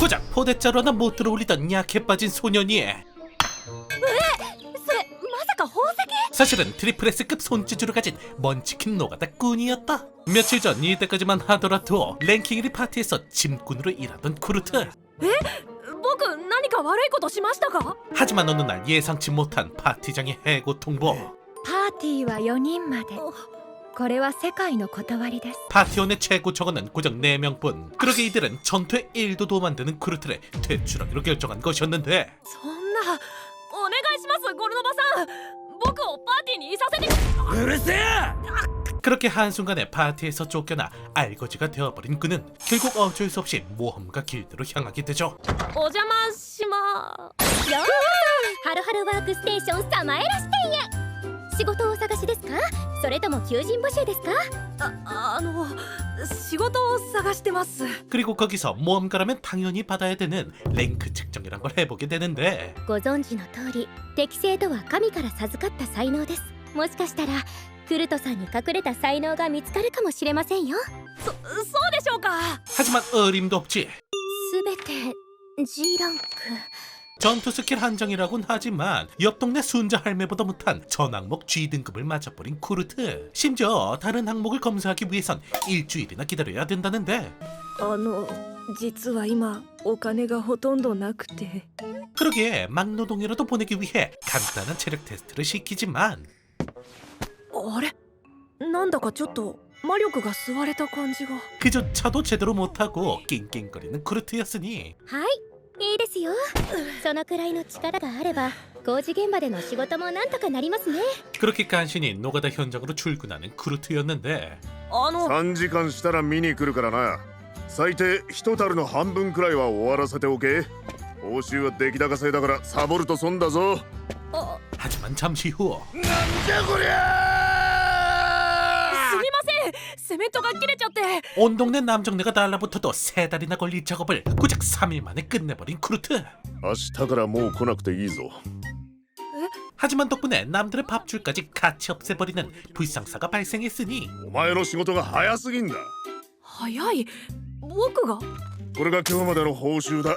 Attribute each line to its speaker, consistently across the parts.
Speaker 1: 고작 포대자루 하나 못 들어올리던 약해 빠진 소년이
Speaker 2: それまさか宝石？
Speaker 1: 사실은 트리플 S급 손재주를 가진 먼치킨 노가다꾼이었다. 며칠 전 이때까지만 하더라도 랭킹 1위 파티에서 짐꾼으로 일하던 쿠르트.
Speaker 2: 僕何か悪いことしましたか？
Speaker 1: 하지만 어느 날 예상치 못한 파티장의 해고 통보.
Speaker 3: パーティーは4人まで。これは世界の断りです。
Speaker 1: 파티원의 최고 정원은 고작 4명뿐. 그러게 이들은 전투에 1도 도움 안 되는 쿠르트를 퇴출하기로 결정한 것이었는데
Speaker 2: そんなお願いしますゴルノバさん、僕をパーティーにいさせて。
Speaker 1: 그렇게 한순간에 파티에서 쫓겨나 알거지가 되어버린 그는 결국 어쩔 수 없이 모험가 길드로 향하게 되죠.
Speaker 2: お邪魔しま。
Speaker 3: ようこそハロハロワークステーションサマエラ支店へ。仕事をお探しですか？それとも求人募集ですか？
Speaker 2: 仕事を探してます。
Speaker 1: 그리고 거기서 모험가라면 당연히 받아야 되는 랭크 측정이란 걸 해보게 되는데
Speaker 3: ご存知の通り、適性とは神から授かった才能です。もしかしたらクルトさんに隠れた才能が見つかるかもしれませんよ。
Speaker 2: そうでしょうか。
Speaker 1: 하지만 어림도 없지.
Speaker 3: すべて G ランク。
Speaker 1: 전투 스킬 한정이라곤 하지만 옆 동네 순자 할매보다 못한 전 항목 G등급을 맞아버린 쿠르트. 심지어 다른 항목을 검사하기 위해선 일주일이나 기다려야 된다는데
Speaker 2: 実は今お金がほとんどなくて。
Speaker 1: 그러기에 막노동이라도 보내기 위해 간단한 체력 테스트를 시키지만
Speaker 2: あれ、なんだかちょっと魔力が吸われた感じが。
Speaker 1: 그조차도 제대로 못하고 낑낑거리는 쿠르트였으니
Speaker 3: はい、いいですよ。そのくらいの力があれば工事現場での仕事もなんとかなりますね。
Speaker 1: 그렇게 간신히 노가다 현장으로 출근하는 쿠르트였는데
Speaker 4: 3時間したら見に来るからな。最低一樽の半分くらいは終わらせておけ。報酬は出来高制だからサボると損だぞ。
Speaker 1: 하지만 잠시 후
Speaker 4: なんじゃこりゃ。
Speaker 2: すみません、セメントが切れちゃって。
Speaker 1: 온 동네 남정네가 달라붙어도 3달이나 걸릴 작업을 고작 3일 만에 끝내버린 쿠르트.
Speaker 4: 明日からもう来なくていいぞ。
Speaker 1: 하지만 덕분에 남들의 밥줄까지 같이 없애버리는 불상사가 발생했으니
Speaker 4: お前の仕事が早すぎんだ。
Speaker 2: 早い。僕が？
Speaker 4: これが今日までの報酬だ。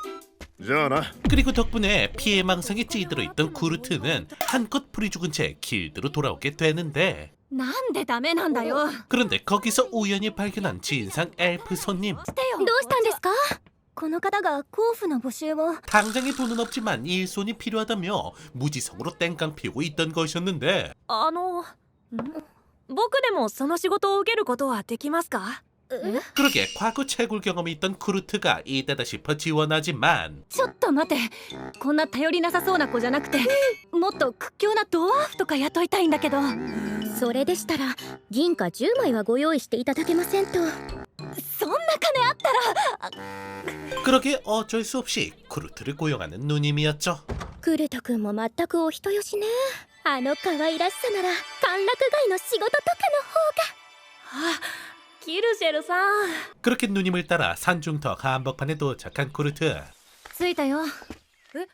Speaker 4: じゃあな。
Speaker 1: 그리고 덕분에 피해망상에 찌들어 있던 쿠르트는 한껏 풀이 죽은 채 길드로 돌아오게 되는데
Speaker 2: なんでダメなんだよ。
Speaker 1: 그런데 거기서 우연히 발견한 진상 엘프 손님.
Speaker 3: どうしたんですか？この方が交付の募集を。
Speaker 1: 당장에 돈은 없지만 일손이 필요하다며 무지성으로 땡깡 피우고 있던 것이었는데
Speaker 2: 僕でもその仕事を受けることはできますか？
Speaker 1: 그러게 과거 채굴 경험이 있던 쿠르트가 이때다 싶어 지원하지만
Speaker 2: ちょっと待って、こんな頼りなさそうな子じゃなくて、もっと屈強なドワーフとか雇いたいんだけど。
Speaker 3: それでしたら銀貨10枚はご用意していただけませんと。
Speaker 2: そんな金あったら。
Speaker 1: 그러게 어쩔 수 없이 쿠르트를 고용하는 누님이었죠.
Speaker 3: クルト君も全くお人よしね。あの可愛らしさなら歓楽街の仕事とかの方が。
Speaker 2: キルシェルさん。
Speaker 1: 그렇게 누님을 따라 산중턱 한복판에 도착한 쿠르트.
Speaker 2: 着いたよ。テン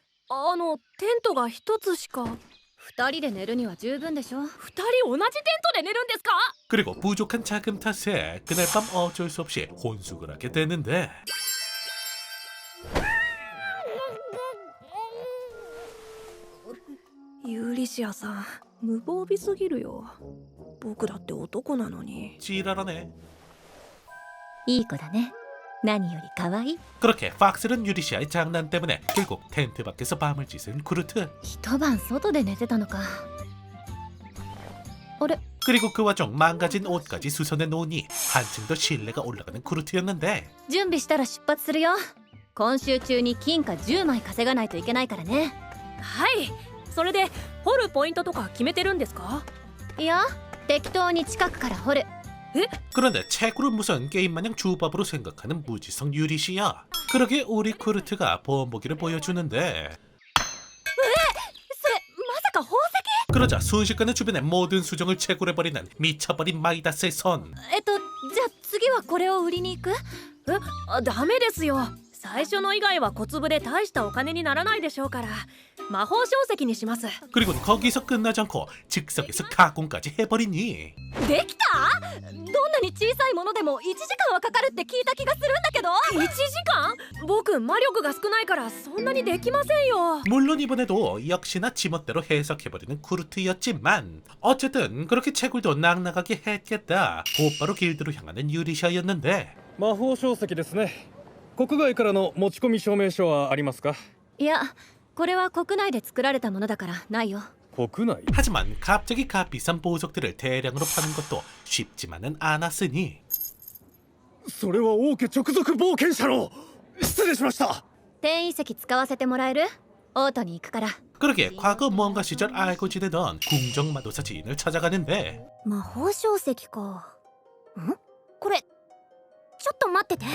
Speaker 2: トが一つしか。
Speaker 3: 2人で寝るには十分でしょ。
Speaker 2: 二人同じテントで寝るんですか？
Speaker 1: 그리고 부족한 자금 탓에 그날 밤 어쩔 수 없이 혼숙을 하게 되는데
Speaker 2: ユーリシアさん、無防備すぎるよ。僕だって男なのに。
Speaker 1: 지랄하네.
Speaker 3: いい子だね。何より可愛い。
Speaker 1: 그렇게 팍스는 유리시아의 장난 때문에 결국 텐트 밖에서 밤을 지새운 쿠르트.
Speaker 3: 一晩外で寝てたのか。あれ？
Speaker 1: 그리고 그 와중 망가진 옷까지 수선해 놓으니 한층 더 신뢰가 올라가는 쿠르트였는데
Speaker 3: 準備したら出発するよ。今週中に金貨10枚稼がないといけないからね。
Speaker 2: はい。それで掘るポイントとか決めてるんですか？
Speaker 3: いや、適当に近くから掘る。
Speaker 1: 그런데 채굴을 무슨 게임마냥 주법으로 생각하는 무지성 유리시아. 그러게 우리 쿠르트가 보험보기를 보여주는데
Speaker 2: それまさか宝石？
Speaker 1: 그러자 순식간에 주변의 모든 수정을 채굴해버리는 미쳐버린 마이다스의 손.
Speaker 3: じゃあ次はこれを売りに行く？
Speaker 2: ダメですよ。
Speaker 5: 最初の以外は小粒で大したお金にならないでしょうから魔法書石にします。
Speaker 1: 그리고는 거기서 끝나지 않고 즉석에서 가공까지 해버리니
Speaker 2: できた？どんなに小さいものでも1時間はかかるって聞いた気がするんだけど。
Speaker 5: 1時間？僕魔力が少ないからそんなにできませんよ。
Speaker 1: 물론 이번에도 역시나 지멋대로 해석해버리는 쿠르트였지만 어쨌든 그렇게 채굴도 낙낙하게 했겠다. 곧바로 길드로 향하는 유리샤였는데
Speaker 6: 魔法書石ですね。国外からの持ち込み証明書はありますか？
Speaker 2: いや、これは国内で作られたものだからないよ。
Speaker 6: 国内？
Speaker 1: 하지만 갑자기 값비싼 보석들을 대량으로 파는 것도 쉽지만은 않았으니
Speaker 6: それは王家直属冒険者の。失礼しました。
Speaker 2: 転移石使わせてもらえる？オートに行くから。
Speaker 1: 그러게 과거 뭔가 시절 알고 지내던 궁정마도사 지인을 찾아가는데
Speaker 3: 魔法書石か。これちょっと待ってて。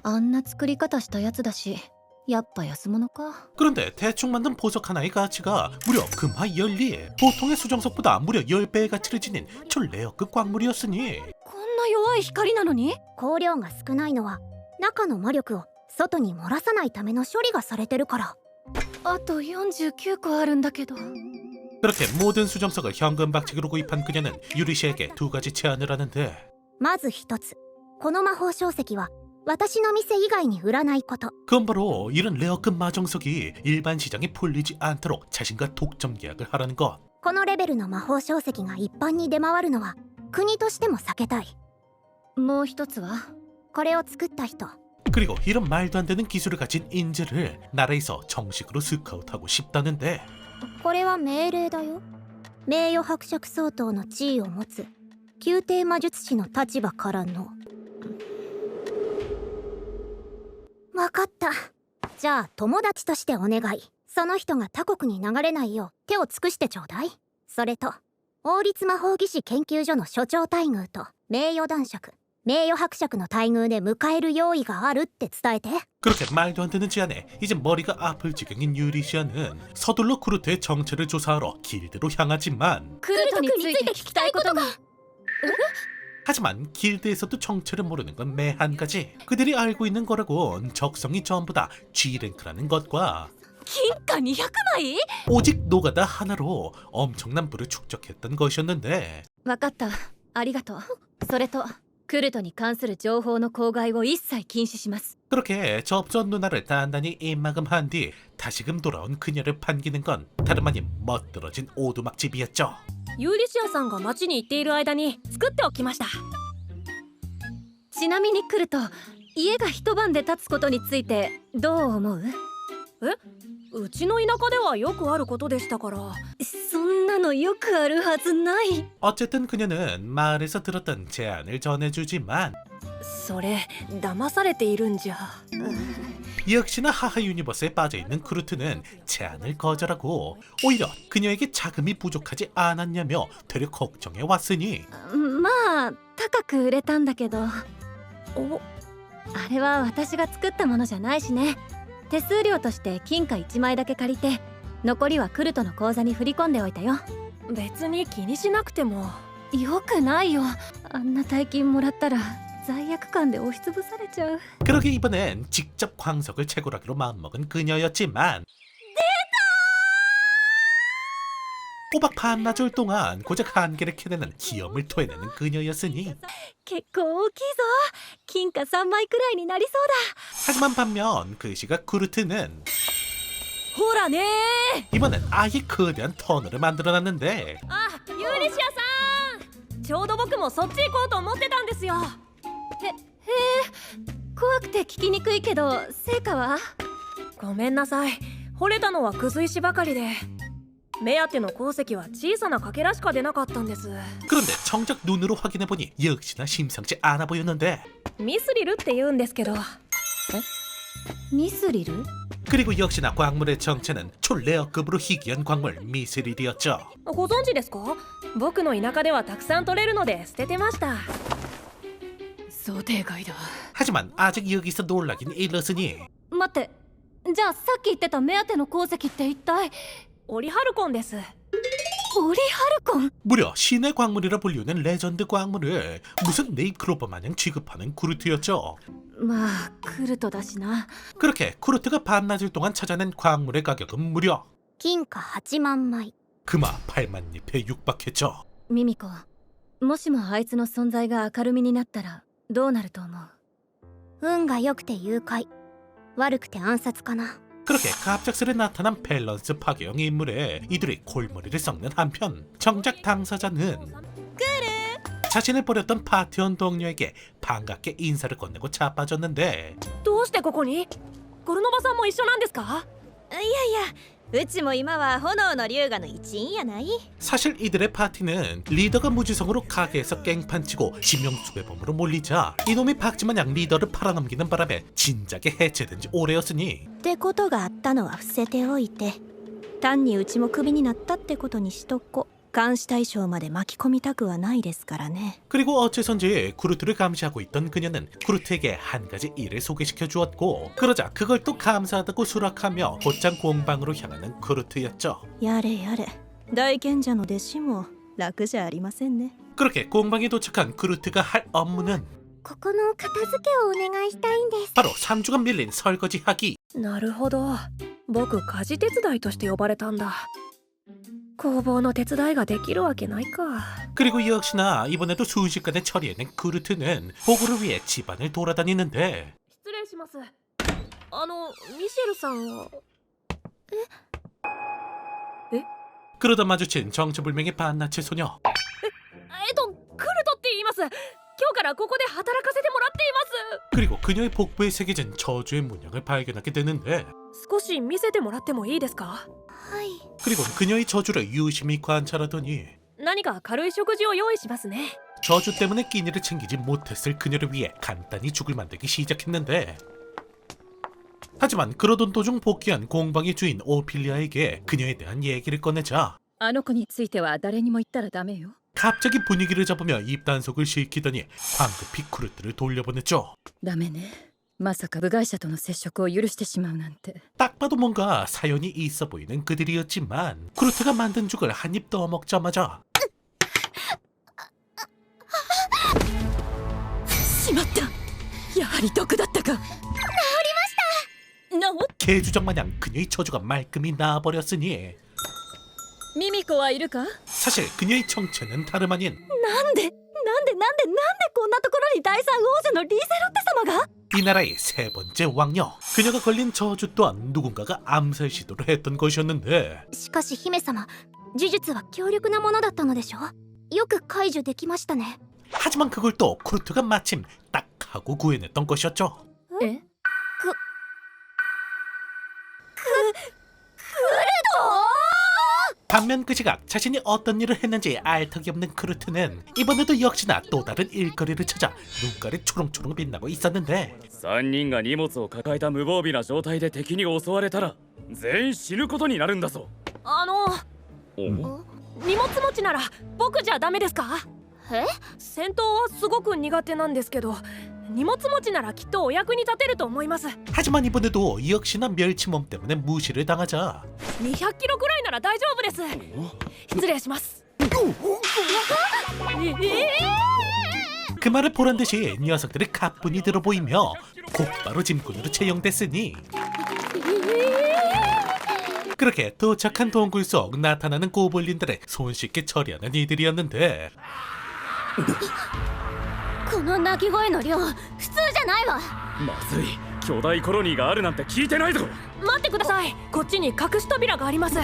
Speaker 2: あんな作り方したやつだし、やっぱ安物か。
Speaker 1: 그런데 대충 만든 보석 하나의 가치가 무려 금화 10리 보통의 수정석보다 무려 10배의 가치를 지닌 초레어급 광물이었으니
Speaker 2: こんな弱い光なのに？
Speaker 3: 光量が少ないのは中の魔力を外に漏らさないための処理がされてるから。
Speaker 2: あと49個あるんだけど。
Speaker 1: 그렇게 모든 수정석을 현금 박치기로 구입한 그녀는 유리시에게 두 가지 제안을 하는데
Speaker 3: まず一つ、この魔法書石は私の店以外に売らないこと。
Speaker 1: 그건 바로 이런 레어급 마정석이 일반 시장에 풀리지 않도록 자신과 독점 계약을 하라는 것.
Speaker 3: このレベルの魔法書石が一般に出回るのは国としても避けたい。
Speaker 2: もう一つは？
Speaker 3: これを作った人。
Speaker 1: 그리고 이런 말도 안 되는 기술을 가진 인재를 나라에서 정식으로 스카우트하고 싶다는데
Speaker 3: これは命令だよ。名誉伯爵相当の地位を持つ宮廷魔術師の立場からの。わかった。じゃあ友達としてお願い。その人が他国に流れないよう手を尽くしてちょうだい。それと王立魔法技師研究所の所長待遇と名誉男爵名誉伯爵の待遇で迎える用意があるって伝えて。
Speaker 1: 그렇게 말도 안 되는 제안에 이제 머리가 아플 지경인 유리시아는 서둘러 쿠르트의 정체를 조사하러 길드로 향하지만
Speaker 2: クルトについて聞きたいことが。
Speaker 1: 하지만 길드에서도 정체를 모르는 건 매 한 가지. 그들이 알고 있는 거라곤 적성이 전부 다 G랭크라는 것과
Speaker 2: 金貨200枚？
Speaker 1: 오직 노가다 하나로 엄청난 부를 축적했던 것이었는데
Speaker 2: わかった。ありがとう。それとクルトに関する情報の口外を一切禁止します。
Speaker 1: 그렇게 접전 누나를 단단히 입막음한 뒤 다시금 돌아온 그녀를 반기는 건 다름 아닌 멋들어진 오두막집이었죠.
Speaker 5: ユーリシアさんが町に行っている間に作っておきました。
Speaker 2: ちなみにクルト、家が一晩で建つことについてどう思う？
Speaker 5: うちの田舎ではよくあることでしたから。
Speaker 2: そんなのよくあるはずない。
Speaker 1: 어쨌든 그녀는 마을에서 들었던 제안을 전해주지만
Speaker 5: それ騙されているんじゃ。
Speaker 1: 역시나 하하 유니버스에 빠져있는 쿠르트는 제안을 거절하고 오히려 그녀에게 자금이 부족하지 않았냐며 되려 걱정해 왔으니
Speaker 2: まあ高く売れたんだけど、
Speaker 5: お、
Speaker 2: あれは私が作ったものじゃないしね。手数料として金貨1枚だけ借りて、残りはクルトの口座に振り込んでおいたよ。
Speaker 5: 別に気にしなくても。
Speaker 2: よくないよ。あんな大金もらったら罪悪感で押しつぶされちゃう。
Speaker 1: 그러게 이번엔 직접 광석을 채굴하기로 마음먹은 그녀였지만 꼬박 반나절 동안 고작 한개를 캐내는 기염을 토해내는 그녀였으니
Speaker 2: 結構大きいぞ。金貨3枚くらいになりそうだ。
Speaker 1: 하지만 반면 그 시각 쿠르트는
Speaker 5: ほらね
Speaker 1: 이번엔 아예 거대한 터널을 만들어놨는데
Speaker 5: ー。あ、ユーリシアさん、ちょうど僕もそっち行こうと思ってたんですよ。
Speaker 2: 怖くて聞きにくいけど、成果は？
Speaker 5: ごめんなさい。掘れたのはくず石ばかりで、目当ての鉱石は小さなかけらしか出なかったんです。
Speaker 1: 그런데 정작 눈으로 확인해보니 역시나 심상치 않아 보였는데
Speaker 5: ミスリルって言うんですけど。
Speaker 2: ミスリル？
Speaker 1: 그리고 역시나 광물의 정체는 초레어급으로 희귀한 광물 미스릴이었죠.
Speaker 5: ご存知ですか？僕の田舎ではたくさん取れるので捨ててました。
Speaker 2: 想定外だ。
Speaker 1: 하지만 아직 여기서 놀라긴 일렀으니
Speaker 2: 待って、じゃあさっき言ってた目当ての鉱石って一体？
Speaker 5: オリハルコンです。
Speaker 2: オリハルコン。
Speaker 1: 무려 신의 광물이라 불리우는 레전드 광물을 무슨 네잎클로버 마냥 취급하는 쿠르트였죠.
Speaker 2: まあクルトだしな。
Speaker 1: 그렇게 쿠르트가 반나절 동안 찾아낸 광물의 가격은 무려
Speaker 3: 金貨8万枚。
Speaker 1: 금화 8만 잎에 육박했죠.
Speaker 2: ミミコ、もしもあいつの存在が明るみになったらどうなると思う？
Speaker 3: 運が良くて誘拐、悪くて暗殺かな。
Speaker 1: 그렇게 갑작스레 나타난 밸런스 파괴형 인물에 이들이 골머리를 썩는 한편 정작 당사자는 자신을 버렸던 파티원 동료에게 반갑게 인사를 건네고 자빠졌는데
Speaker 5: どうしてここに？ゴルノバさんも一緒なんですか？
Speaker 2: いやいや、うちも今は炎の龍河の一員やない。
Speaker 1: 사실 이들의 파티는 리더가 무지성으로 가게에서 깽판치고 지명수배범으로 몰리자 이놈이 박지마냥 리더를 팔아넘기는 바람에 진작에 해체된 지 오래였으니
Speaker 3: ってことがあったのは伏せておいて、単にうちもクビになったってことにしとこ。監視対象まで巻き込みたくはないですからね。
Speaker 1: 그리고 어째선지 쿠르트를 감시하고 있던 그녀는 쿠르트에게 한 가지 일을 소개시켜 주었고 그러자 그걸 또 감사하다고 수락하며 곧장 공방으로 향하는 쿠르트였죠.
Speaker 3: やれやれ、大賢者の弟子も楽じゃありませんね。
Speaker 1: 그렇게 공방에 도착한 쿠르트가 할 업무는
Speaker 3: ここの片付けをお願いしたいんです。
Speaker 1: 바로 3주간 밀린 설거지하기.
Speaker 5: なるほど。僕家事手伝いとして呼ばれたんだ。工房の手伝いができるわけないか。
Speaker 1: 그리고 역시나 이번에도 순식간에 처리해낸 쿠르트는 보고를 위해 집안을 돌아다니는데
Speaker 5: 失礼します。ミシェルさんは。
Speaker 1: 그러다 마주친 정체불명의 반나치 소녀.
Speaker 5: クルトって言います。今日からここで働かせてもらっています。
Speaker 1: 그리고 그녀의 복부에 새겨진 저주의 문양을 발견하게 되는데
Speaker 5: 少し見せてもらってもいいですか？
Speaker 3: はい。
Speaker 1: 그리고 그녀의 저주를 유심히 관찰하더니
Speaker 5: 何か軽い食事を用意しますね。
Speaker 1: 저주 때문에 끼니를 챙기지 못했을 그녀를 위해 간단히 죽을 만들기 시작했는데 하지만 그러던 도중 복귀한 공방의 주인 오피리아에게 그녀에 대한 얘기를 꺼내자
Speaker 2: あの子については誰にも言ったらダメよ。
Speaker 1: 갑자기 분위기를 잡으며 입단속을 시키더니 황급히 쿠르트를 돌려보냈죠.
Speaker 2: ダメね。まさか部外者との接触を許してしまうなんて。
Speaker 1: 딱 봐도 뭔가 사연이 있어 보이는 그들이었지만 쿠르트가 만든 죽을 한 입 떠먹자마자
Speaker 2: しまった。やはり毒だったか。治りました。
Speaker 1: 개주작 마냥 그녀의 저주가 말끔히 나아버렸으니
Speaker 2: ミミコはいるか？
Speaker 1: 사실 그녀의 정체는 다름 아닌
Speaker 2: なんでこんなところに第三王女のリーゼロッテ様が？
Speaker 1: 이 나라의 세 번째 왕녀. 그녀가 걸린 저주 또한 누군가가 암살 시도를 했던 것이었는데
Speaker 3: しかし姫様、呪術は強力なものだったのでしょ。よく解除できましたね。
Speaker 1: 하지만 그걸 또 쿠르트가 마침 딱 하고 구해냈던 것이었죠.
Speaker 2: え？
Speaker 1: 반면 그 시각 자신이 어떤 일을 했는지 알 턱이 없는 쿠르트는 이번에도 역시나 또 다른 일거리를 찾아 눈깔이 초롱초롱 빛나고 있었는데
Speaker 7: 3人が荷物を抱えた無防備な状態で敵に襲われたら全員死ぬことになるんだぞ。
Speaker 5: 荷物持ちなら僕じゃダメですか？
Speaker 3: え？
Speaker 5: 戦闘はすごく苦手なんですけど、荷物持ちならきっとお役に立てると思います。
Speaker 1: 하지만 이번에도 역시나 멸치몸 때문에 무시를 당하자
Speaker 5: 200キロくらいなら大丈夫です。失礼します。
Speaker 1: 그 말을 보란듯이 녀석들이 가뿐히 들어 보이며 곧바로 짐꾼으로 채용됐으니 그렇게 도착한 동굴 속 나타나는 고블린들을 손쉽게 처리하는 이들이었는데
Speaker 3: この鳴き声の量、普通じゃないわ。
Speaker 7: まずい、巨大コロニーがあるなんて聞いてないぞ。
Speaker 5: 待ってください。こっちに隠し扉があります。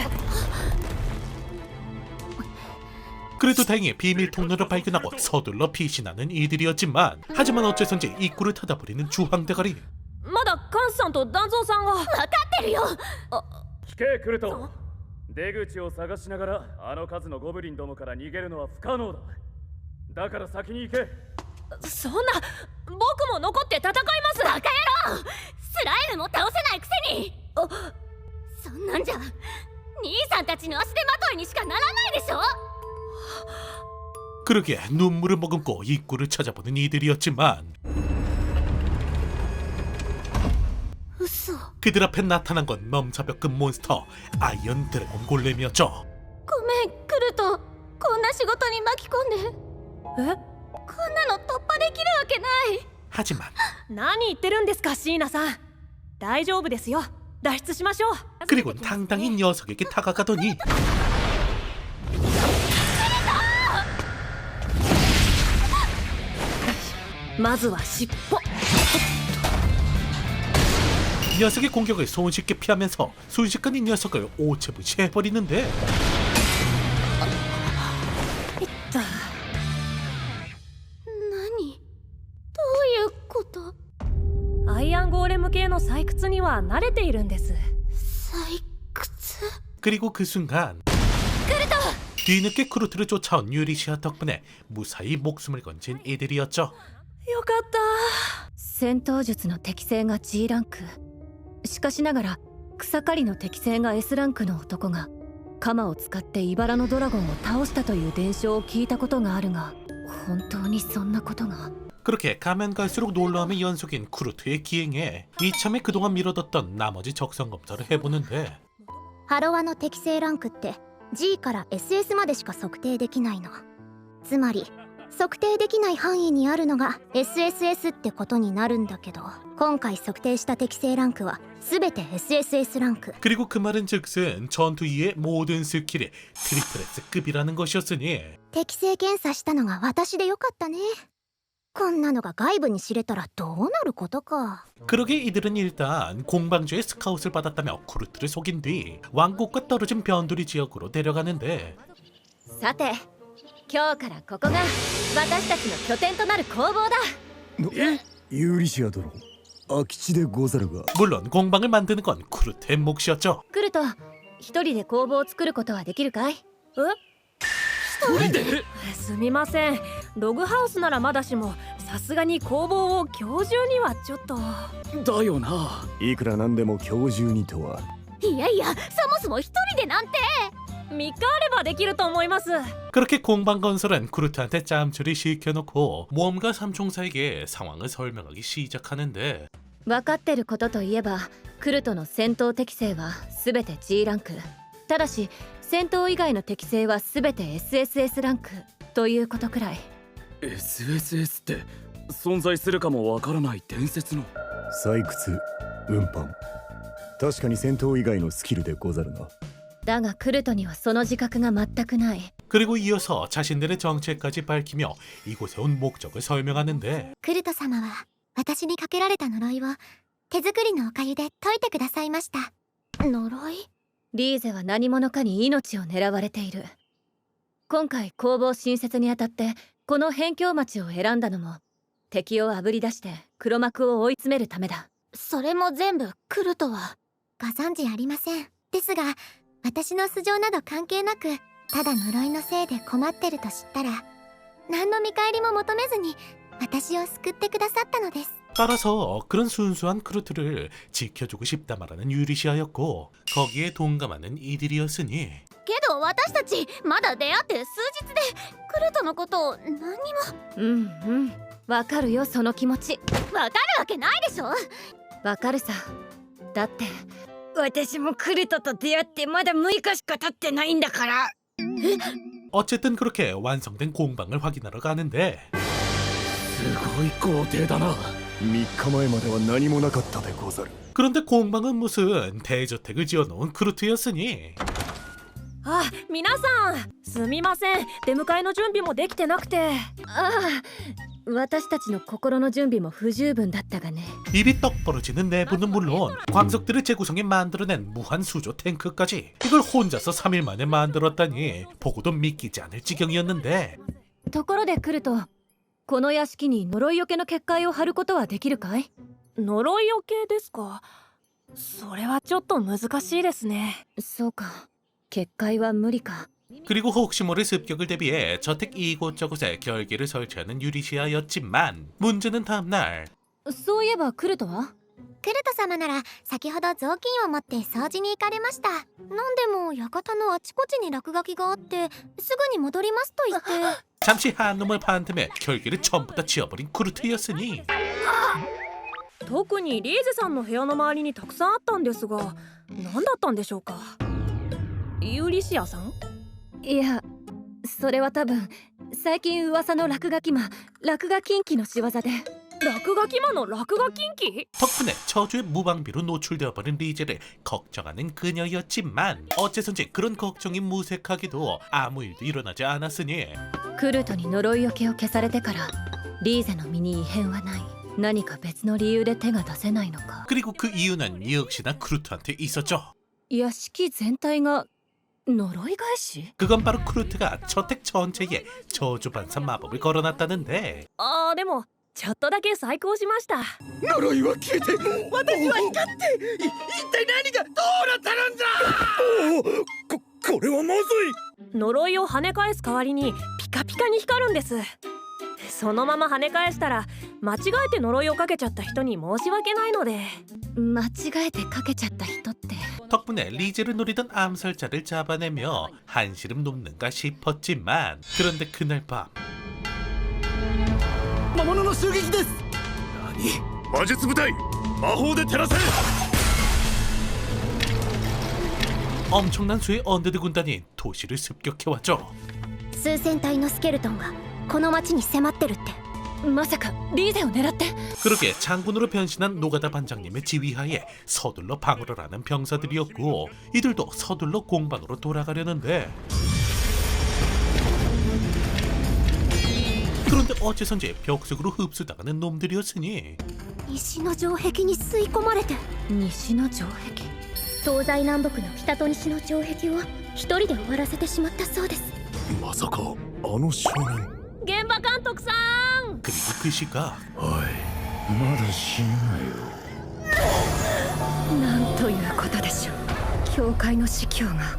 Speaker 1: 그래도 다행히 비밀 통로를 발견하고 서둘러 피신하는 이들이었지만 하지만 어째선지 입구를 닫아버리는 주황대가리.
Speaker 5: まだカンスさんと団蔵さんが。
Speaker 3: 分かってるよ。
Speaker 7: 聞けクルト、出口を探しながらあの数のゴブリンどもから逃げるのは不可能だ。だから先に行け。
Speaker 5: そんな、僕も残って戦います。
Speaker 3: バカ野郎、スライムも倒せないくせに。そんなんじゃ兄さんたちの足手まといにしかならないでしょ。
Speaker 1: 그러기에 눈물을 머금고 입구를 찾아보는 이들이었지만
Speaker 3: 嘘。
Speaker 1: 그들 앞에 나타난 건 넘사벽급 몬스터 아이언 드래곤 골렘이었죠.
Speaker 3: ごめんクルト、こんな仕事に巻き込んで。
Speaker 5: え、
Speaker 3: こんなの突破できるわけない。
Speaker 1: 하지만
Speaker 5: 何言ってるんですかシーナさん。大丈夫ですよ。脱出しましょう。
Speaker 1: 그리고 당당히 녀석에게 다가가더니
Speaker 5: まずは尻尾。
Speaker 1: 녀석의 공격을 손쉽게 피하면서 순식간에 녀석을 오체부체해버리는데
Speaker 3: 何、どういうこと？
Speaker 5: アイアンゴーレム系の採掘には慣れているんです。
Speaker 3: 採掘？
Speaker 1: 그리고 그 순간 뒤늦게 크루트를 쫓아온 유리시아 덕분에 무사히 목숨을 건진 이들이었죠.
Speaker 5: よかった。
Speaker 2: 戦闘術の適性が G ランク。しかしながら草刈りの適性が S ランクの男が鎌を使って茨のドラゴンを倒したという伝承を聞いたことがあるが、本当にそんなことが。
Speaker 1: 그렇게 가면 갈수록 놀라움의 연속인 크루트의 기행에 이참에 그동안 미뤄뒀던 나머지 적성 검사를 해보는데
Speaker 3: ハロワの適正ランクって G から SS までしか測定できないの。つまり測定できない範囲にあるのが SSS ってことになるんだけど、今回測定した適正ランクは全て SSS ランク。
Speaker 1: 그리고 그 말은 즉슨 전투 이의 모든 스킬이 트리플 S급이라는 것이었으니
Speaker 3: 適正検査したのが私でよかったね。こんなのが外部に知れたらどうなることか。
Speaker 1: 그러게 이들은 일단 공방주의 스카웃을 받았다며 크루트를 속인 뒤 왕국과 떨어진 변두리 지역으로 데려가는데
Speaker 2: さて今日からここが私たちの拠点となる工房だ。
Speaker 6: ユーリシア殿、空き地でござるが。
Speaker 1: 물론 공방을 만드는 건 크루트의 몫이었죠.
Speaker 2: クルト、一人で工房を作ることはできるかい？
Speaker 5: すみません。ログハウスならまだしも、さすがに工房を今日中にはちょっと。
Speaker 6: だよな。いくらなんでも今日中にとは。
Speaker 3: いやいや、そもそも一人でなんて。
Speaker 5: 3日あればできると思います。
Speaker 1: 그렇게 공방 건설은 크루트한테 짬처리 시켜놓고 모험가 삼총사에게 상황을 설명하기 시작하는데
Speaker 2: 分かってることといえばクルトの戦闘適性は全て G ランク。ただし戦闘以外の適性は全て SSS ランクということくらい。
Speaker 8: SSS って存在するかもわからない伝説の
Speaker 6: 採掘、運搬、確かに戦闘以外のスキルでござるな。
Speaker 2: だがクルトにはその自覚が全くない。
Speaker 1: 그리고 이어서 자신들의 정체까지 밝히며 이곳에 온 목적을 설명하는데
Speaker 3: クルト様は私にかけられた呪いを手作りのお粥で解いてくださいました。呪い？
Speaker 2: リーゼは何者かに命を狙われている。今回工房新設にあたってこの辺境町を選んだのも敵をあぶり出して黒幕を追い詰めるためだ。
Speaker 3: それも全部クルトは。ご存知ありません。ですが私の素性など関係なく、ただ呪いのせいで困ってると知ったら何の見返りも求めずに私を救ってくださったのです。
Speaker 1: 따라서 그런 순수한 크루트를 지켜주고 싶다 말하는 유리시아였고 거기에 동감하는 이들이었으니
Speaker 3: けど私たちまだ出会って数日でクルトのことを何にも。
Speaker 2: うんわかるよその気持ち。
Speaker 3: わかるわけないでしょ。
Speaker 2: わかるさ。だって私もクルトと出会ってまだ6日しか経ってないんだから。
Speaker 1: 어쨌든 그렇게 완성된 공방을 확인하러 가는데
Speaker 8: すごい工程だな。
Speaker 6: 3日前までは何もなかったでござる。
Speaker 1: 그런데 공방은 무슨 대저택을 지어놓은 크루트였으니
Speaker 5: あ、皆さんすみません。出迎えの準備もできてなくて。
Speaker 2: ああ、私たちの心の準備も不十分だったがね。
Speaker 1: 입이 떡 벌어지는 내부는 물론 광석들을 재구성해 만들어낸 무한 수조 탱크까지 이걸 혼자서 3일 만에 만들었다니 보고도 믿기지 않을 지경이었는데
Speaker 2: ところでクルト、この屋敷に呪いよけの結界を張ることはできるかい？
Speaker 5: 呪いよけですか。それはちょっと難しいですね。
Speaker 2: そうか、結界は無理か。
Speaker 1: 그리고 혹시 모를 습격을 대비해 저택 이곳저곳에 결계를 설치하는 유리시아였지만 문제는 다음날
Speaker 2: そういえばクルトは？
Speaker 3: クルト様なら先ほど雑巾を持って掃除に行かれました。なんでも館のあちこちに落書きがあってすぐに戻りますと言って。
Speaker 1: 잠시 한눈을 판 틈에 결계를 전부 다 지워버린 크루트였으니
Speaker 5: 特にリーゼさんの部屋の周りにたくさんあったんですが、何だったんでしょうか。ユーリシアさん？
Speaker 2: いやそれは多分最近噂の落書き魔落書きんきの仕業で。
Speaker 5: 락가키마노 락가 킹키?
Speaker 1: 덕분에 저주의 무방비로 노출되어버린 리제를 걱정하는 그녀였지만 어째선지 그런 걱정이 무색하게도 아무 일도 일어나지 않았으니
Speaker 2: クルトに呪いよけを消されてからリーゼの身に異変はない。何か別の理由で手が出せないのか。
Speaker 1: 그리고 그 이유는 역시나 크루트한테 있었죠.
Speaker 2: 屋敷全体が呪い返し？
Speaker 1: 그건 바로 크루트가 저택 전체에 저주 반사 마법을 걸어놨다는데
Speaker 5: あーでもちょっとだけ再考しました。
Speaker 9: 呪いは消えて私は光って一体何がどうなったんだ。これはまずい。
Speaker 5: 呪いを跳ね返す代わりにピカピカに光るんです。そのまま跳ね返したら間違えて呪いをかけちゃった人に申し訳ないので。
Speaker 2: 間違えてかけちゃった人って。
Speaker 1: 덕분에 리제를 노리던 암살자를 잡아내며 한시름 놓는가 싶었지만 그런데 그날 밤
Speaker 9: 魔物の襲撃です。
Speaker 4: 魔術部隊魔法で照らせ。
Speaker 1: 엄청난 수의 언데드 군단이 도시를 습격해왔죠.
Speaker 3: 数千体のスケルトンがこの町に迫ってるって。
Speaker 2: まさかリーゼを狙って？
Speaker 1: 그렇게 장군으로 변신한 노가다 반장님의 지휘하에 서둘러 방어를 하는 병사들이었고 이들도 서둘러 공방으로 돌아가려는데 그런데 어째선지 벽 속으로 흡수당하는 놈들이었으니
Speaker 3: 西の城壁に吸い込まれて。
Speaker 2: 西の城壁？
Speaker 3: 東西南北の北と西の城壁を一人で終わらせてしまったそうです。
Speaker 4: まさかあの少年。
Speaker 5: 現場監督さん。
Speaker 1: 그리고 그 시각
Speaker 6: おいまだ死ぬなよ。
Speaker 2: なんということでしょう。教会の司教が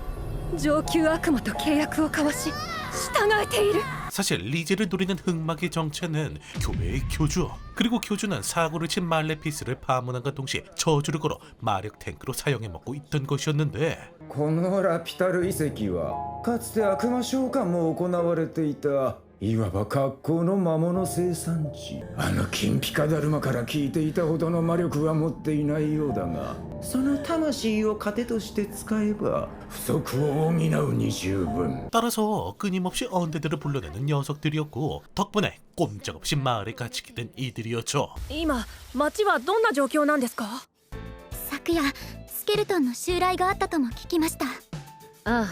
Speaker 2: 上級悪魔と契約を交わし従えている。
Speaker 1: 사실 리제를 노리는 흑막의 정체는 교회의 교주 그리고 교주는 사고를 친 말레피스를 파문함과 동시에 저주를 걸어 마력 탱크로 사용해먹고 있던 것이었는데
Speaker 10: このラピタル遺跡はかつて悪魔召喚も行われていたいわば格好の魔物生産地。あの金ピカだるまから聞いていたほどの魔力は持っていないようだがその魂を糧として使えば不足を補うに十分。
Speaker 1: 따라서 끊임없이 언데드를 불러내는 녀석들이었고 덕분에 꼼짝없이 마을에 갇히게 된 이들이었죠.
Speaker 5: 今町はどんな状況なんですか？
Speaker 3: 昨夜スケルトンの襲来があったとも聞きました。
Speaker 2: ああ、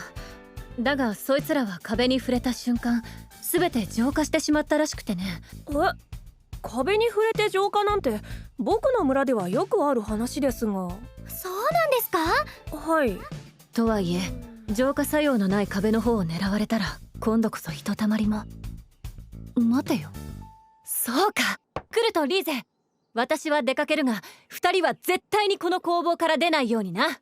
Speaker 2: だがそいつらは壁に触れた瞬間全て浄化してしまったらしくてね。
Speaker 5: え、壁に触れて浄化なんて僕の村ではよくある話ですが。
Speaker 3: そうなんですか？
Speaker 5: はい。
Speaker 2: とはいえ浄化作用のない壁の方を狙われたら今度こそひとたまりも。待てよ。そうか、クルト、リーゼ、私は出かけるが二人は絶対にこの工房から出ないようにな。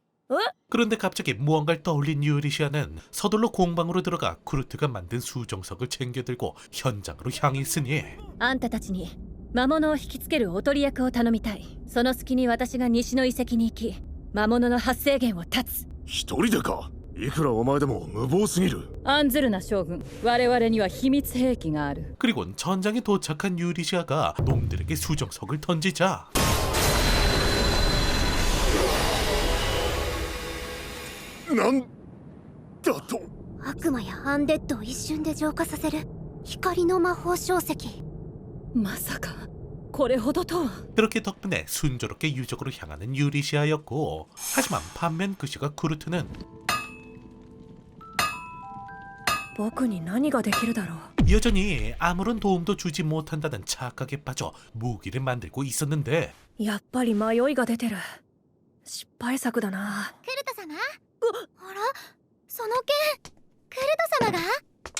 Speaker 1: 그런데 갑자기 무언가를 떠올린 유리시아는 서둘러 공방으로 들어가 크루트가 만든 수정석을 챙겨들고 현장으로 향했으니
Speaker 2: あんたたちに魔物を引きつけるおとり役を頼みたい。その隙に私が西の遺跡に行き魔物の発生源を断つ。
Speaker 4: 一人でか。いくらお前でも無謀すぎる。
Speaker 11: 案ずるな将軍、我々には秘密兵器がある。
Speaker 1: 그리고 전장에 도착한 유리시아가 놈들에게 수정석을 던지자
Speaker 4: なんだと。
Speaker 3: 悪魔やアンデッドを一瞬で浄化させる光の魔法晶石。
Speaker 11: まさかこれほどとは。
Speaker 1: 그렇게 덕분에 순조롭게 유적으로 향하는 유리시아였고 하지만 반면 그 시각 크루트는
Speaker 5: 僕に何ができるだろう。
Speaker 1: 여전히 아무런 도움도 주지 못한다는 착각에 빠져 무기를 만들고 있었는데
Speaker 5: やっぱり迷いが出てる。失敗作だな。
Speaker 3: クルト様？あら、その剣クルト様が？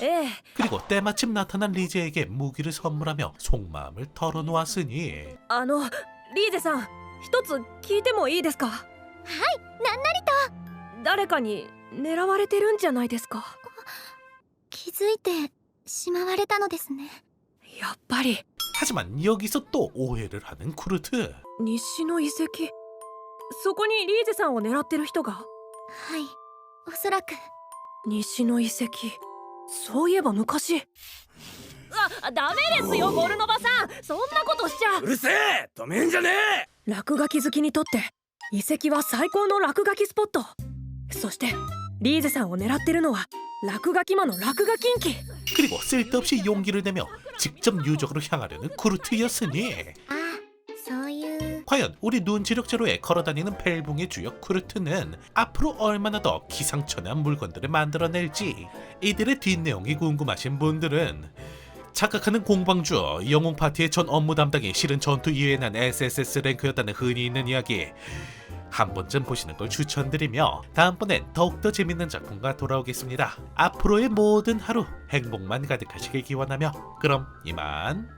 Speaker 5: ええ。
Speaker 1: 그리고 때마침 나타난 리제에게 무기를 선물하며 속마음을 털어놓았으니
Speaker 5: リーゼさん、一つ聞いてもいいですか？はい、
Speaker 3: なんなりと。
Speaker 5: 誰かに狙われてるんじゃないですか？
Speaker 3: 気づいてしまわれたのですね。
Speaker 5: やっぱり。
Speaker 1: 하지만 여기서 또 오해를 하는 크루트
Speaker 5: 西の遺跡、そこにリーゼさんを狙ってる人が？
Speaker 3: はい、おそらく。
Speaker 5: 西の遺跡、そういえば昔。ダメですよ、ボルノバさん、そんなことしちゃ。
Speaker 9: うるせえ、止めんじゃねえ。
Speaker 5: 落書き好きにとって遺跡は最高の落書きスポット。そしてリーゼさんを狙ってるのは落書き魔の落書き인기
Speaker 1: 그리고 쓸데없이 용기를 내며 직접 유적으로 향하려는 쿠르트였으니
Speaker 3: そういう
Speaker 1: 과연 우리 눈지력제로에 걸어다니는 벨붕의 주역 쿠르트는 앞으로 얼마나 더 기상천외한 물건들을 만들어낼지 이들의 뒷내용이 궁금하신 분들은 착각하는 공방주 영웅 파티의 전 업무 담당이 실은 전투 이외에 난 SSS 랭크였다는 흔히 있는 이야기 한 번쯤 보시는 걸 추천드리며 다음번엔 더욱더 재밌는 작품과 돌아오겠습니다. 앞으로의 모든 하루 행복만 가득하시길 기원하며 그럼 이만